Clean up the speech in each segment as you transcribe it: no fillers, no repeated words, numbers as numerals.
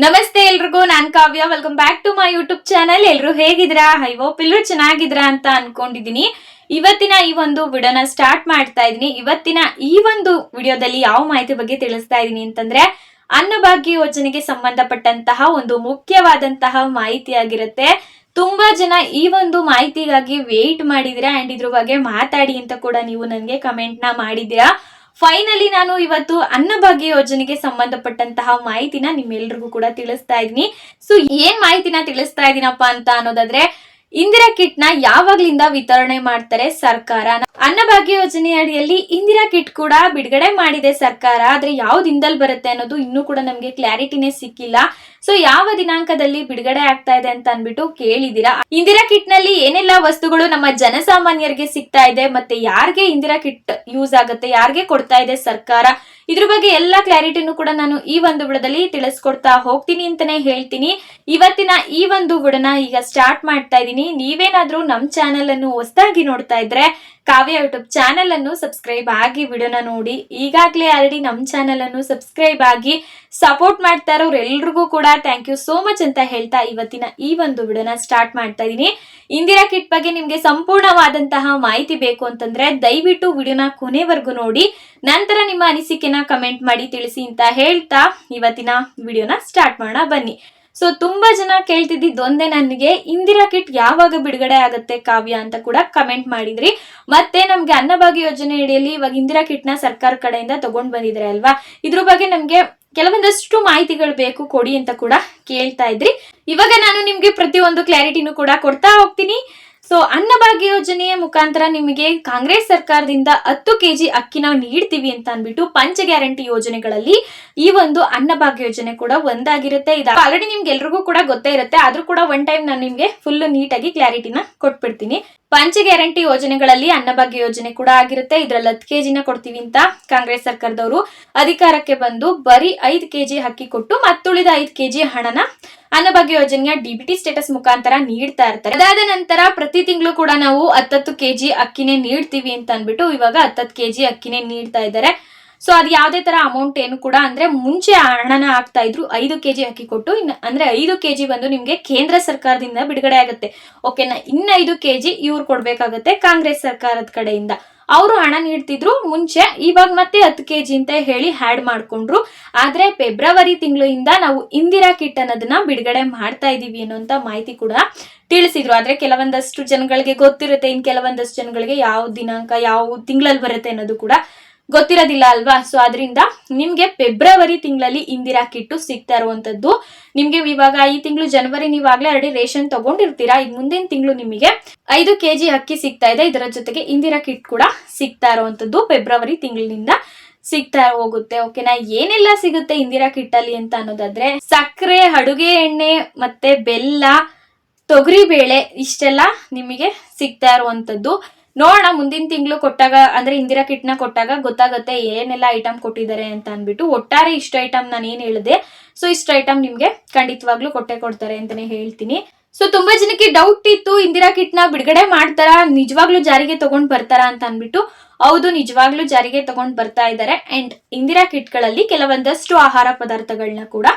ನಮಸ್ತೆ ಎಲ್ರಿಗೂ, ನಾನ್ Kavya. Welcome back to my YouTube channel. ಎಲ್ರು ಹೇಗಿದ್ರಾ? ಐ ಹೋಪ್ ಎಲ್ಲರೂ ಚೆನ್ನಾಗಿದ್ರಾ ಅಂತ ಅನ್ಕೊಂಡಿದೀನಿ. ಇವತ್ತಿನ ಈ ಒಂದು ವಿಡಿಯೋನ ಸ್ಟಾರ್ಟ್ ಮಾಡ್ತಾ ಇದೀನಿ. ಇವತ್ತಿನ ಈ ಒಂದು ವಿಡಿಯೋದಲ್ಲಿ ಯಾವ ಮಾಹಿತಿ ಬಗ್ಗೆ ತಿಳಿಸ್ತಾ ಇದೀನಿ ಅಂತಂದ್ರೆ, ಅನ್ನಭಾಗ್ಯ ಯೋಜನೆಗೆ ಸಂಬಂಧಪಟ್ಟಂತಹ ಒಂದು ಮುಖ್ಯವಾದಂತಹ ಮಾಹಿತಿ ಆಗಿರುತ್ತೆ. ತುಂಬಾ ಜನ ಈ ಒಂದು ಮಾಹಿತಿಗಾಗಿ ವೇಟ್ ಮಾಡಿದಿರಾ ಅಂಡ್ ಇದ್ರ ಬಗ್ಗೆ ಮಾತಾಡಿ ಅಂತ ಕೂಡ ನೀವು ನನಗೆ ಕಮೆಂಟ್ ನ ಮಾಡಿದ್ದೀರಾ. ಫೈನಲಿ ನಾನು ಇವತ್ತು ಅನ್ನಭಾಗ್ಯ ಯೋಜನೆಗೆ ಸಂಬಂಧಪಟ್ಟಂತಹ ಮಾಹಿತಿನ ನಿಮ್ಮೆಲ್ರಿಗೂ ಕೂಡ ತಿಳಿಸ್ತಾ ಇದೀನಿ. ಸೊ ಏನ್ ಮಾಹಿತಿನ ತಿಳಿಸ್ತಾ ಇದೀನಪ್ಪ ಅಂತ ಅನ್ನೋದಾದ್ರೆ, ಇಂದಿರಾ ಕಿಟ್ ನ ಯಾವಾಗ್ಲಿಂದ ವಿತರಣೆ ಮಾಡ್ತಾರೆ ಸರ್ಕಾರ. ಅನ್ನಭಾಗ್ಯ ಯೋಜನೆ ಅಡಿಯಲ್ಲಿ ಇಂದಿರಾ ಕಿಟ್ ಕೂಡ ಬಿಡುಗಡೆ ಮಾಡಿದೆ ಸರ್ಕಾರ. ಆದ್ರೆ ಯಾವ ದಿನದಲ್ಲಿ ಬರುತ್ತೆ ಅನ್ನೋದು ಇನ್ನೂ ಕೂಡ ನಮ್ಗೆ ಕ್ಲಾರಿಟಿನೇ ಸಿಕ್ಕಿಲ್ಲ. ಸೊ ಯಾವ ದಿನಾಂಕದಲ್ಲಿ ಬಿಡುಗಡೆ ಆಗ್ತಾ ಇದೆ ಅಂತ ಅನ್ಬಿಟ್ಟು ಕೇಳಿದೀರಾ. ಇಂದಿರಾ ಕಿಟ್ ನಲ್ಲಿ ಏನೆಲ್ಲಾ ವಸ್ತುಗಳು ನಮ್ಮ ಜನಸಾಮಾನ್ಯರಿಗೆ ಸಿಗ್ತಾ ಇದೆ, ಮತ್ತೆ ಯಾರಿಗೆ ಇಂದಿರಾ ಕಿಟ್ ಯೂಸ್ ಆಗುತ್ತೆ, ಯಾರಿಗೆ ಕೊಡ್ತಾ ಇದೆ ಸರ್ಕಾರ, ಇದ್ರ ಬಗ್ಗೆ ಎಲ್ಲಾ ಕ್ಲಾರಿಟಿನೂ ಕೂಡ ನಾನು ಈ ಒಂದು ವಿಡಿಯೋದಲ್ಲಿ ತಿಳಿಸ್ಕೊಡ್ತಾ ಹೋಗ್ತೀನಿ ಅಂತಾನೆ ಹೇಳ್ತೀನಿ. ಇವತ್ತಿನ ಈ ಒಂದು ವಿಡಿಯೋನ ಈಗ ಸ್ಟಾರ್ಟ್ ಮಾಡ್ತಾ ಇದೀನಿ. ನೀವೇನಾದ್ರೂ ನಮ್ ಚಾನೆಲ್ ಅನ್ನು ಹೊಸದಾಗಿ ನೋಡ್ತಾ ಇದ್ರೆ ಕಾವ್ಯ ಯೂಟ್ಯೂಬ್ ಚಾನೆಲ್ ಅನ್ನು ಸಬ್ಸ್ಕ್ರೈಬ್ ಆಗಿ ವಿಡಿಯೋನ ನೋಡಿ. ಈಗಾಗಲೇ ಆಲ್ರೆಡಿ ನಮ್ ಚಾನೆಲ್ ಅನ್ನು ಸಬ್ಸ್ಕ್ರೈಬ್ ಆಗಿ ಸಪೋರ್ಟ್ ಮಾಡ್ತಾ ಇರೋರು ಎಲ್ರಿಗೂ ಕೂಡ ಥ್ಯಾಂಕ್ ಯು ಸೋ ಮಚ್ ಅಂತ ಹೇಳ್ತಾ ಇವತ್ತಿನ ಈ ಒಂದು ವಿಡಿಯೋನ ಸ್ಟಾರ್ಟ್ ಮಾಡ್ತಾ ಇದೀನಿ. ಇಂದಿರಾ ಕಿಟ್ ಬಗ್ಗೆ ನಿಮ್ಗೆ ಸಂಪೂರ್ಣವಾದಂತಹ ಮಾಹಿತಿ ಬೇಕು ಅಂತಂದ್ರೆ ದಯವಿಟ್ಟು ವಿಡಿಯೋನ ಕೊನೆವರೆಗೂ ನೋಡಿ, ನಂತರ ನಿಮ್ಮ ಅನಿಸಿಕೆನ ಕಮೆಂಟ್ ಮಾಡಿ ತಿಳಿಸಿ ಅಂತ ಹೇಳ್ತಾ ಇವತ್ತಿನ ವಿಡಿಯೋನ ಸ್ಟಾರ್ಟ್ ಮಾಡೋಣ ಬನ್ನಿ. ಸೊ ತುಂಬಾ ಜನ ಕೇಳ್ತಿದ್ದಿದ್ದು ಒಂದೇ, ನನಗೆ ಇಂದಿರಾ ಕಿಟ್ ಯಾವಾಗ ಬಿಡುಗಡೆ ಆಗುತ್ತೆ ಕಾವ್ಯ ಅಂತ ಕೂಡ ಕಮೆಂಟ್ ಮಾಡಿದ್ರಿ. ಮತ್ತೆ ನಮ್ಗೆ ಅನ್ನಭಾಗ್ಯ ಯೋಜನೆ ಅಡಿಯಲ್ಲಿ ಇವಾಗ ಇಂದಿರಾ ಕಿಟ್ ನ ಸರ್ಕಾರ ಕಡೆಯಿಂದ ತಗೊಂಡ್ ಬಂದಿದ್ರೆ ಅಲ್ವಾ, ಇದ್ರ ಬಗ್ಗೆ ನಮ್ಗೆ ಕೆಲವೊಂದಷ್ಟು ಮಾಹಿತಿಗಳು ಬೇಕು ಕೊಡಿ ಅಂತ ಕೂಡ ಕೇಳ್ತಾ ಇದ್ರಿ. ಇವಾಗ ನಾನು ನಿಮ್ಗೆ ಪ್ರತಿಯೊಂದು ಕ್ಲಾರಿಟಿನೂ ಕೂಡ ಕೊಡ್ತಾ ಹೋಗ್ತೀನಿ. ಸೊ ಅನ್ನಭಾಗ್ಯ ಯೋಜನೆಯ ಮುಖಾಂತರ ನಿಮಗೆ ಕಾಂಗ್ರೆಸ್ ಸರ್ಕಾರದಿಂದ 10 kg ಅಕ್ಕಿನ ನೀಡ್ತೀವಿ ಅಂತ ಅನ್ಬಿಟ್ಟು ಪಂಚ ಗ್ಯಾರಂಟಿ ಯೋಜನೆಗಳಲ್ಲಿ ಈ ಒಂದು ಅನ್ನಭಾಗ್ಯ ಯೋಜನೆ ಕೂಡ ಒಂದಾಗಿರುತ್ತೆ. ಇದು ಆಲ್ರೆಡಿ ನಿಮ್ಗೆ ಎಲ್ರಿಗೂ ಕೂಡ ಗೊತ್ತೇ ಇರುತ್ತೆ, ಆದ್ರೂ ಕೂಡ ಒನ್ ಟೈಮ್ ನಾನು ನಿಮ್ಗೆ ಫುಲ್ ನೀಟಾಗಿ ಕ್ಲಾರಿಟಿನ ಕೊಟ್ಬಿಡ್ತೀನಿ. ಪಂಚ ಗ್ಯಾರಂಟಿ ಯೋಜನೆಗಳಲ್ಲಿ ಅನ್ನಭಾಗ್ಯ ಯೋಜನೆ ಕೂಡ ಆಗಿರುತ್ತೆ. ಇದ್ರಲ್ಲಿ 10 kg ನ ಕೊಡ್ತೀವಿ ಅಂತ ಕಾಂಗ್ರೆಸ್ ಸರ್ಕಾರದವರು ಅಧಿಕಾರಕ್ಕೆ ಬಂದು ಬರೀ 5 kg ಅಕ್ಕಿ ಕೊಟ್ಟು ಮತ್ತುಳಿದ 5 kg ಹಣನ ಅನ್ನಭಾಗ್ಯ ಯೋಜನೆಯ ಡಿಬಿಟಿ ಸ್ಟೇಟಸ್ ಮುಖಾಂತರ ನೀಡ್ತಾ ಇರ್ತಾರೆ. ಅದಾದ ನಂತರ ಪ್ರತಿ ತಿಂಗಳು ಕೂಡ ನಾವು 10 kg ಅಕ್ಕಿನೇ ನೀಡ್ತೀವಿ ಅಂತ ಅನ್ಬಿಟ್ಟು ಇವಾಗ 10 kg ಅಕ್ಕಿನೇ ನೀಡ್ತಾ ಇದ್ದಾರೆ. ಸೊ ಅದು ಯಾವ್ದೇ ತರ ಅಮೌಂಟ್ ಏನು ಕೂಡ ಅಂದ್ರೆ ಮುಂಚೆ ಹಣನ ಹಾಕ್ತಾ ಇದ್ರು 5 kg ಅಕ್ಕಿ ಕೊಟ್ಟು, ಅಂದ್ರೆ 5 kg ಬಂದು ನಿಮ್ಗೆ ಕೇಂದ್ರ ಸರ್ಕಾರದಿಂದ ಬಿಡುಗಡೆ ಆಗುತ್ತೆ. ಓಕೆನಾ, ಇನ್ನು 5 kg ಇವ್ರು ಕೊಡ್ಬೇಕಾಗತ್ತೆ ಕಾಂಗ್ರೆಸ್ ಸರ್ಕಾರದ ಕಡೆಯಿಂದ. ಅವರು ಹಣ ನೀಡ್ತಿದ್ರು ಮುಂಚೆ, ಇವಾಗ ಮತ್ತೆ 10 kg ಅಂತ ಹೇಳಿ ಹ್ಯಾಡ್ ಮಾಡ್ಕೊಂಡ್ರು. ಆದ್ರೆ ಫೆಬ್ರವರಿ ತಿಂಗಳಿಂದ ನಾವು ಇಂದಿರಾ ಕಿಟ್ ಅನ್ನೋದನ್ನ ಬಿಡುಗಡೆ ಮಾಡ್ತಾ ಇದೀವಿ ಅನ್ನೋಂತ ಮಾಹಿತಿ ಕೂಡ ತಿಳಿಸಿದ್ರು. ಆದ್ರೆ ಕೆಲವೊಂದಷ್ಟು ಜನಗಳಿಗೆ ಗೊತ್ತಿರುತ್ತೆ, ಇನ್ ಕೆಲವೊಂದಷ್ಟು ಜನಗಳಿಗೆ ಯಾವ ದಿನಾಂಕ ಯಾವ ತಿಂಗಳಲ್ಲಿ ಬರುತ್ತೆ ಅನ್ನೋದು ಕೂಡ ಗೊತ್ತಿರೋದಿಲ್ಲ ಅಲ್ವಾ. ಸೊ ಅದರಿಂದ ನಿಮ್ಗೆ ಫೆಬ್ರವರಿ ತಿಂಗಳಲ್ಲಿ ಇಂದಿರಾ ಕಿಟ್ ಸಿಗ್ತಾ ಇರುವಂತದ್ದು. ನಿಮ್ಗೆ ಇವಾಗ ಈ ತಿಂಗಳು ಜನವರಿ ನೀವಾಗ್ಲೇ ಆಲ್ರೆಡಿ ರೇಷನ್ ತಗೊಂಡಿರ್ತೀರಾ. ಈಗ ಮುಂದಿನ ತಿಂಗಳು ನಿಮಗೆ 5 kg ಅಕ್ಕಿ ಸಿಗ್ತಾ ಇದೆ, ಇದರ ಜೊತೆಗೆ ಇಂದಿರಾ ಕಿಟ್ ಕೂಡ ಸಿಗ್ತಾ ಇರುವಂತದ್ದು ಫೆಬ್ರವರಿ ತಿಂಗಳಿನಿಂದ ಸಿಗ್ತಾ ಹೋಗುತ್ತೆ. ಓಕೆನಾ, ಏನೆಲ್ಲ ಸಿಗುತ್ತೆ ಇಂದಿರಾ ಕಿಟ್ ಅಲ್ಲಿ ಅಂತ ಅನ್ನೋದಾದ್ರೆ, ಸಕ್ಕರೆ, ಅಡುಗೆ ಎಣ್ಣೆ, ಮತ್ತೆ ಬೆಲ್ಲ, ತೊಗರಿ ಬೇಳೆ, ಇಷ್ಟೆಲ್ಲ ನಿಮಗೆ ಸಿಗ್ತಾ ಇರುವಂತದ್ದು. ನೋಡೋಣ ಮುಂದಿನ ತಿಂಗಳು ಕೊಟ್ಟಾಗ, ಅಂದ್ರೆ ಇಂದಿರಾ ಕಿಟ್ ನ ಕೊಟ್ಟಾಗ ಗೊತ್ತಾಗುತ್ತೆ ಏನೆಲ್ಲ ಐಟಮ್ ಕೊಟ್ಟಿದ್ದಾರೆ ಅಂತ ಅನ್ಬಿಟ್ಟು. ಒಟ್ಟಾರೆ ಇಷ್ಟು ಐಟಮ್ ನಾನು ಏನ್ ಹೇಳಿದೆ, ಸೊ ಇಷ್ಟು ಐಟಮ್ ನಿಮ್ಗೆ ಖಂಡಿತವಾಗ್ಲೂ ಕೊಡ್ತಾರೆ ಅಂತಾನೆ ಹೇಳ್ತೀನಿ. ಸೊ ತುಂಬಾ ಜನಕ್ಕೆ ಡೌಟ್ ಇತ್ತು, ಇಂದಿರಾ ಕಿಟ್ ನ ಬಿಡುಗಡೆ ಮಾಡ್ತಾರಾ, ನಿಜವಾಗ್ಲೂ ಜಾರಿಗೆ ತಗೊಂಡ್ ಬರ್ತಾರಾ ಅಂತ ಅನ್ಬಿಟ್ಟು. ಹೌದು, ನಿಜವಾಗ್ಲೂ ಜಾರಿಗೆ ತಗೊಂಡ್ ಬರ್ತಾ ಇದ್ದಾರೆ. ಅಂಡ್ ಇಂದಿರಾ ಕಿಟ್ ಗಳಲ್ಲಿ ಕೆಲವೊಂದಷ್ಟು ಆಹಾರ ಪದಾರ್ಥಗಳನ್ನ ಕೂಡ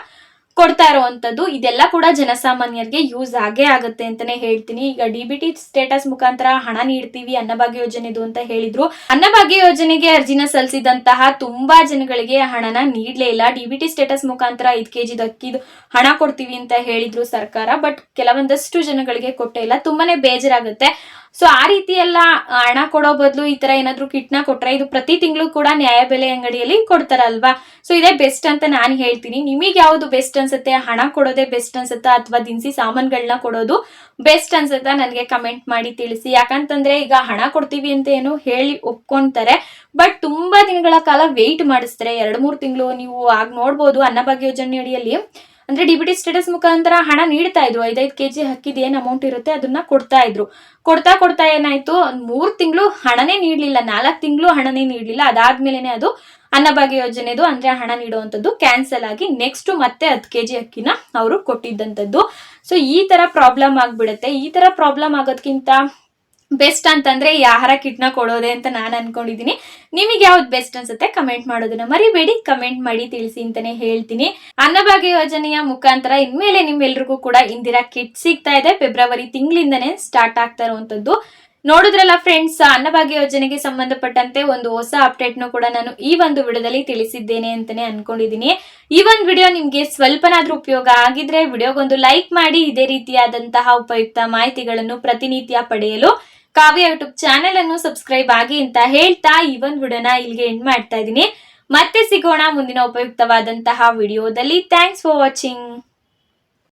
ಕೊಡ್ತಾ ಇರುವಂತದ್ದು. ಇದೆಲ್ಲ ಕೂಡ ಜನಸಾಮಾನ್ಯರಿಗೆ ಯೂಸ್ ಆಗೇ ಆಗುತ್ತೆ ಅಂತಾನೆ ಹೇಳ್ತೀನಿ. ಈಗ ಡಿಬಿಟಿ ಸ್ಟೇಟಸ್ ಮುಖಾಂತರ ಹಣ ನೀಡ್ತೀವಿ ಅನ್ನಭಾಗ್ಯ ಯೋಜನೆದು ಅಂತ ಹೇಳಿದ್ರು. ಅನ್ನಭಾಗ್ಯ ಯೋಜನೆಗೆ ಅರ್ಜಿನ ಸಲ್ಲಿಸಿದಂತಹ ತುಂಬಾ ಜನಗಳಿಗೆ ಹಣನ ನೀಡ್ಲೇ ಇಲ್ಲ. ಡಿಬಿಟಿ ಸ್ಟೇಟಸ್ ಮುಖಾಂತರ 5 kg ಅಕ್ಕಿದು ಹಣ ಕೊಡ್ತೀವಿ ಅಂತ ಹೇಳಿದ್ರು ಸರ್ಕಾರ, ಬಟ್ ಕೆಲವೊಂದಷ್ಟು ಜನಗಳಿಗೆ ಕೊಟ್ಟೇ ಇಲ್ಲ. ತುಂಬಾನೇ ಬೇಜಾರಾಗುತ್ತೆ. ಸೊ ಆ ರೀತಿ ಎಲ್ಲ ಹಣ ಕೊಡೋ ಬದಲು ಈ ತರ ಏನಾದ್ರು ಕಿಟ್ನ ಕೊಟ್ರೆ, ಇದು ಪ್ರತಿ ತಿಂಗಳು ಕೂಡ ನ್ಯಾಯಬೆಲೆ ಅಂಗಡಿಯಲ್ಲಿ ಕೊಡ್ತಾರಲ್ವಾ. ಸೊ ಇದೇ ಬೆಸ್ಟ್ ಅಂತ ನಾನು ಹೇಳ್ತೀನಿ. ನಿಮಗೆ ಯಾವ್ದು ಬೆಸ್ಟ್ ಅನ್ಸುತ್ತೆ, ಹಣ ಕೊಡೋದೇ ಬೆಸ್ಟ್ ಅನ್ಸುತ್ತಾ ಅಥವಾ ದಿನಸಿ ಸಾಮಾನುಗಳನ್ನ ಕೊಡೋದು ಬೆಸ್ಟ್ ಅನ್ಸುತ್ತಾ ನನಗೆ ಕಮೆಂಟ್ ಮಾಡಿ ತಿಳಿಸಿ. ಯಾಕಂತಂದ್ರೆ ಈಗ ಹಣ ಕೊಡ್ತೀವಿ ಅಂತ ಏನು ಹೇಳಿ ಒಪ್ಕೊಂತಾರೆ, ಬಟ್ ತುಂಬಾ ದಿನಗಳ ಕಾಲ ವೆಯ್ಟ್ ಮಾಡಿಸ್ತಾರೆ. 2-3 ತಿಂಗಳು. ನೀವು ಆಗ ನೋಡ್ಬೋದು ಅನ್ನಭಾಗ್ಯ ಯೋಜನೆ ಅಡಿಯಲ್ಲಿ ಅಂದ್ರೆ ಡಿಬಿಟಿ ಸ್ಟೇಟಸ್ ಮುಖಾಂತರ ಹಣ ನೀಡ್ತಾ ಇದ್ರು. 5 kg ಅಕ್ಕಿದ ಏನ್ ಅಮೌಂಟ್ ಇರುತ್ತೆ ಅದನ್ನ ಕೊಡ್ತಾ ಇದ್ರು. ಕೊಡ್ತಾ ಏನಾಯ್ತು, 3 ತಿಂಗಳು ಹಣನೇ ನೀಡ್ಲಿಲ್ಲ, 4 ತಿಂಗಳು ಹಣನೇ ನೀಡ್ಲಿಲ್ಲ. ಅದಾದ್ಮೇಲೆನೆ ಅದು ಅನ್ನಭಾಗ್ಯ ಯೋಜನೆದು ಅಂದ್ರೆ ಹಣ ನೀಡುವಂತದ್ದು ಕ್ಯಾನ್ಸಲ್ ಆಗಿ ನೆಕ್ಸ್ಟ್ ಮತ್ತೆ 10 kg ಅಕ್ಕಿನ ಅವರು ಕೊಟ್ಟಿದ್ದಂಥದ್ದು. ಸೊ ಈ ತರ ಪ್ರಾಬ್ಲಮ್ ಆಗ್ಬಿಡುತ್ತೆ. ಈ ತರ ಪ್ರಾಬ್ಲಮ್ ಆಗೋದ್ಕಿಂತ ಬೆಸ್ಟ್ ಅಂತಂದ್ರೆ ಈ ಆಹಾರ ಕಿಟ್ನ ಕೊಡೋದೆ ಅಂತ ನಾನು ಅನ್ಕೊಂಡಿದೀನಿ. ನಿಮಗೆ ಯಾವ್ದು ಬೆಸ್ಟ್ ಅನ್ಸುತ್ತೆ ಕಮೆಂಟ್ ಮಾಡೋದನ್ನ ಮರಿಬೇಡಿ, ಕಮೆಂಟ್ ಮಾಡಿ ತಿಳಿಸಿ ಅಂತಾನೆ ಹೇಳ್ತೀನಿ. ಅನ್ನಭಾಗ್ಯ ಯೋಜನೆಯ ಮುಖಾಂತರ ಇನ್ಮೇಲೆ ನಿಮ್ಮೆಲ್ರಿಗೂ ಕೂಡ ಇಂದಿರಾ ಕಿಟ್ ಸಿಗ್ತಾ ಇದೆ. ಫೆಬ್ರವರಿ ತಿಂಗಳಿಂದನೇ ಸ್ಟಾರ್ಟ್ ಆಗ್ತಾ ಇರುವಂತದ್ದು. ನೋಡಿದ್ರಲ್ಲ ಫ್ರೆಂಡ್ಸ್, ಅನ್ನಭಾಗ್ಯ ಯೋಜನೆಗೆ ಸಂಬಂಧಪಟ್ಟಂತೆ ಒಂದು ಹೊಸ ಅಪ್ಡೇಟ್ ನು ಕೂಡ ನಾನು ಈ ಒಂದು ವಿಡಿಯೋದಲ್ಲಿ ತಿಳಿಸಿದ್ದೇನೆ ಅಂತಾನೆ ಅನ್ಕೊಂಡಿದೀನಿ. ಈ ಒಂದು ವಿಡಿಯೋ ನಿಮ್ಗೆ ಸ್ವಲ್ಪನಾದ್ರೂ ಉಪಯೋಗ ಆಗಿದ್ರೆ ವಿಡಿಯೋಗೊಂದು ಲೈಕ್ ಮಾಡಿ. ಇದೇ ರೀತಿಯಾದಂತಹ ಉಪಯುಕ್ತ ಮಾಹಿತಿಗಳನ್ನು ಪ್ರತಿನಿತ್ಯ ಪಡೆಯಲು ಕಾವ್ಯ ಯೂಟ್ಯೂಬ್ ಚಾನೆಲ್ ಅನ್ನು ಸಬ್ಸ್ಕ್ರೈಬ್ ಆಗಿ ಅಂತ ಹೇಳ್ತಾ ಈ ಒಂದು ವಿಡಿಯೋನ ಇಲ್ಲಿಗೆ ಎಂಡ್ ಮಾಡ್ತಾ ಇದ್ದೀನಿ. ಮತ್ತೆ ಸಿಗೋಣ ಮುಂದಿನ ಉಪಯುಕ್ತವಾದಂತಹ ವಿಡಿಯೋದಲ್ಲಿ. Thanks for watching.